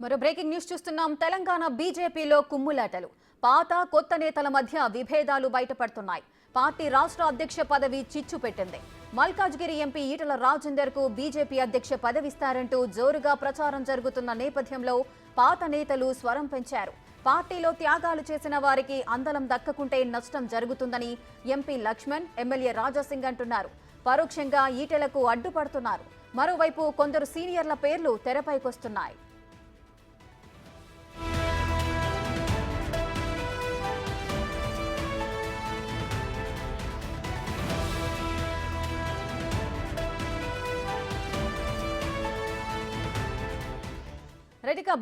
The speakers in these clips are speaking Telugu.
మరో బ్రేకింగ్ న్యూస్ చూస్తున్నాం. తెలంగాణ బీజేపీలో కుమ్ములాటలు. పాత కొత్త నేతల మధ్య విభేదాలు బయటపడుతున్నాయి. పార్టీ రాష్ట్ర అధ్యక్ష పదవి చిచ్చు పెట్టింది. మల్కాజ్గిరి ఎంపీ ఈటల రాజేందర్ కు బీజేపీ అధ్యక్ష పదవిస్తారంటూ జోరుగా ప్రచారం జరుగుతున్న నేపథ్యంలో పాత నేతలు స్వరం పెంచారు. పార్టీలో త్యాగాలు చేసిన వారికి అందలం దక్కకుంటే నష్టం జరుగుతుందని ఎంపీ లక్ష్మణ్, ఎమ్మెల్యే రాజాసింగ్ అంటున్నారు. పరోక్షంగా ఈటలకు అడ్డుపడుతున్నారు. మరోవైపు కొందరు సీనియర్ల పేర్లు తెరపైకొస్తున్నాయి. రెడ్డిగా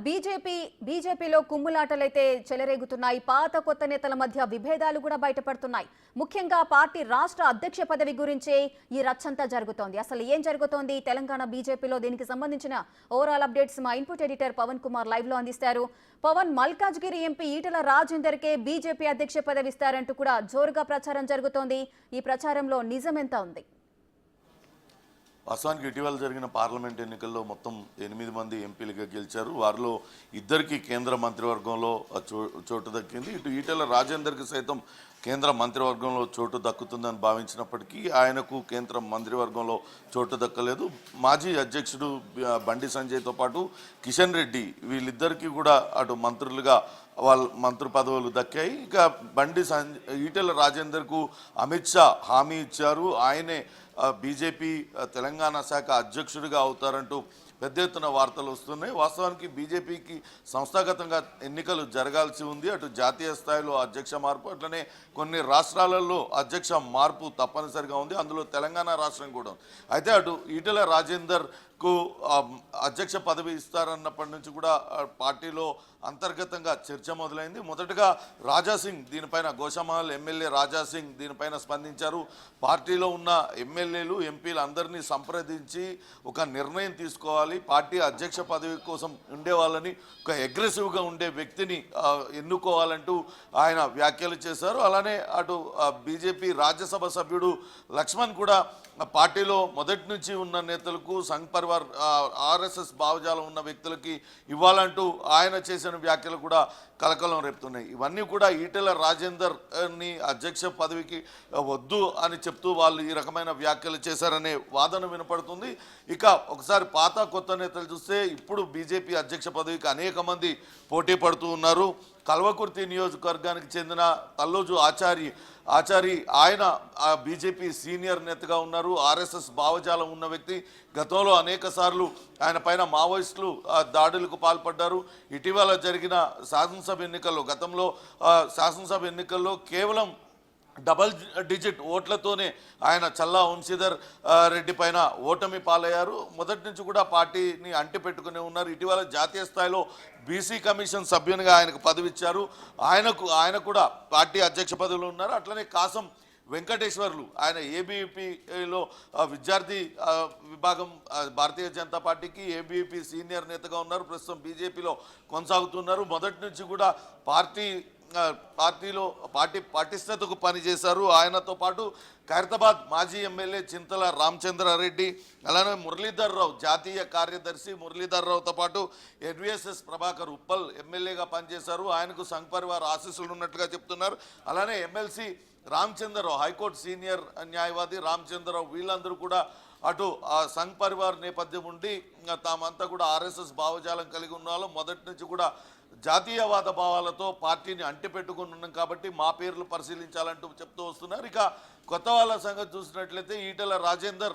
బీజేపీలో కుమ్ములాటలైతే చెలరేగుతున్నాయి. పాత కొత్త నేతల మధ్య విభేదాలు కూడా బయటపడుతున్నాయి. ముఖ్యంగా పార్టీ రాష్ట్ర అధ్యక్ష పదవి గురించే ఈ రచ్చంతా జరుగుతోంది. అసలు ఏం జరుగుతోంది తెలంగాణ బీజేపీలో? దీనికి సంబంధించిన ఓవరాల్ అప్డేట్స్ మా input editor Pavan Kumar live లో అందిస్తారు. పవన్, మల్కాజ్గిరి ఎంపీ ఈటల రాజేందర్ కే బీజేపీ అధ్యక్ష పదవి ఇస్తారంటూ కూడా జోరుగా ప్రచారం జరుగుతోంది. ఈ ప్రచారంలో నిజమెంత ఉంది? వాస్తవానికి ఇటీవల జరిగిన పార్లమెంట్ ఎన్నికల్లో మొత్తం 8 మంది ఎంపీలుగా గెలిచారు. వారిలో ఇద్దరికి కేంద్ర మంత్రివర్గంలో చోటు దక్కింది. ఇటు ఈటెల రాజేందర్కి సైతం కేంద్ర మంత్రివర్గంలో చోటు దక్కుతుందని భావించినప్పటికీ ఆయనకు కేంద్ర మంత్రివర్గంలో చోటు దక్కలేదు. మాజీ అధ్యక్షుడు బండి సంజయ్తో పాటు కిషన్ రెడ్డి వీళ్ళిద్దరికీ కూడా అటు మంత్రులుగా వాళ్ళ మంత్రి పదవులు దక్కాయి. ఇక ఈటెల రాజేందర్కు అమిత్ షా హామీ ఇచ్చారు. ఆయనే బీజేపీ తెలంగాణ శాఖ అధ్యక్షుడిగా అవుతారంటూ పెద్ద ఎత్తున వార్తలు వస్తున్నాయి. వాస్తవానికి బీజేపీకి సంస్థాగతంగా ఎన్నికలు జరగాల్సి ఉంది. అటు జాతీయ స్థాయిలో అధ్యక్ష మార్పు, అట్లనే కొన్ని రాష్ట్రాలలో అధ్యక్ష మార్పు తప్పనిసరిగా ఉంది. అందులో తెలంగాణ రాష్ట్రం కూడా ఉంది. అయితే అటు ఈటెల రాజేందర్కు అధ్యక్ష పదవి ఇస్తారన్నప్పటి నుంచి కూడా పార్టీలో అంతర్గతంగా చర్చ మొదలైంది. మొదటగా రాజాసింగ్ దీనిపైన, గోషామహల్ ఎమ్మెల్యే రాజాసింగ్ దీనిపైన స్పందించారు. పార్టీలో ఉన్న ఎమ్మెల్యేలు, ఎంపీలు అందరినీ సంప్రదించి ఒక నిర్ణయం తీసుకోవాలి. పార్టీ అధ్యక్ష పదవి కోసం ఉండే వాళ్ళని, ఒక అగ్రెసివ్గా ఉండే వ్యక్తిని ఎన్నుకోవాలంటూ ఆయన వ్యాఖ్యలు చేశారు. అలానే అటు బీజేపీ రాజ్యసభ సభ్యుడు లక్ష్మణ్ కూడా పార్టీలో మొదటి నుంచి ఉన్న నేతలకు, సంఘ్ పరివార్ ఆర్ఎస్ఎస్ భావజాలం ఉన్న వ్యక్తులకి ఇవ్వాలంటూ ఆయన చేసిన వ్యాఖ్యలు కూడా కలకలం రేపుతున్నాయి. ఇవన్నీ కూడా ఈటెల రాజేందర్ని అధ్యక్ష పదవికి వద్దు అని చెప్తూ వాళ్ళు ఈ రకమైన వ్యాఖ్యలు చేశారనే వాదన వినపడుతుంది. ఇక ఒకసారి పాత కొత్త నేతలు చూస్తే ఇప్పుడు బీజేపీ అధ్యక్ష పదవికి అనేక మంది పోటీ పడుతూ ఉన్నారు. కల్వకుర్తి నియోజకవర్గానికి చెందిన తల్లోజు ఆచారి ఆయన బీజేపీ సీనియర్ నేతగా ఉన్నారు. ఆర్ఎస్ఎస్ భావజాలం ఉన్న వ్యక్తి. గతంలో అనేక సార్లు ఆయన పైన మావోయిస్టులు దాడులకు పాల్పడ్డారు. ఇటీవల జరిగిన గతంలో శాసనసభ ఎన్నికల్లో కేవలం డబల్ డిజిట్ ఓట్లతోనే ఆయన చల్లా వంశీధర్ రెడ్డి పైన ఓటమి పాలయ్యారు. మొదటి నుంచి కూడా పార్టీని అంటిపెట్టుకుని ఉన్నారు. ఇటీవల జాతీయ స్థాయిలో బీసీ కమిషన్ సభ్యునిగా ఆయనకు పదవి ఇచ్చారు. ఆయన కూడా పార్టీ అధ్యక్ష పదవిలో ఉన్నారు. అట్లనే కాసం వెంకటేశ్వర్లు ఆయన ఏబీవీపీలో విద్యార్థి విభాగం భారతీయ జనతా పార్టీకి ఏబీవీపీ సీనియర్ నేతగా ఉన్నారు. ప్రస్తుతం బీజేపీలో కొనసాగుతున్నారు. మొదటి నుంచి కూడా పార్టీ పటిష్టతకు పనిచేశారు. ఆయనతో పాటు ఖైరతాబాద్ మాజీ ఎమ్మెల్యే చింతల రామచంద్రారెడ్డి, అలానే మురళీధర్ రావు జాతీయ కార్యదర్శి మురళీధర్ రావుతో పాటు ఎన్వీఎస్ఎస్ ప్రభాకర్ ఉప్పల్ ఎమ్మెల్యేగా పనిచేశారు. ఆయనకు సంఘ్ పరివార్ ఆశీస్సులు ఉన్నట్టుగా చెప్తున్నారు. అలానే ఎమ్మెల్సీ రామచంద్రరావు, హైకోర్టు సీనియర్ న్యాయవాది రామచంద్రరావు, వీళ్ళందరూ కూడా అటు సంఘ్ పరివార్ నేపథ్యం ఉండి తామంతా కూడా ఆర్ఎస్ఎస్ భావజాలం కలిగి ఉన్నాలో మొదటి నుంచి కూడా జాతీయవాద భావాలతో పార్టీని అంటిపెట్టుకుని ఉన్నాం కాబట్టి మా పేర్లు పరిశీలించాలంటూ చెప్తూ వస్తున్నారు. ఇక కొత్త వాళ్ళ సంగతి చూసినట్లయితే ఈటెల రాజేందర్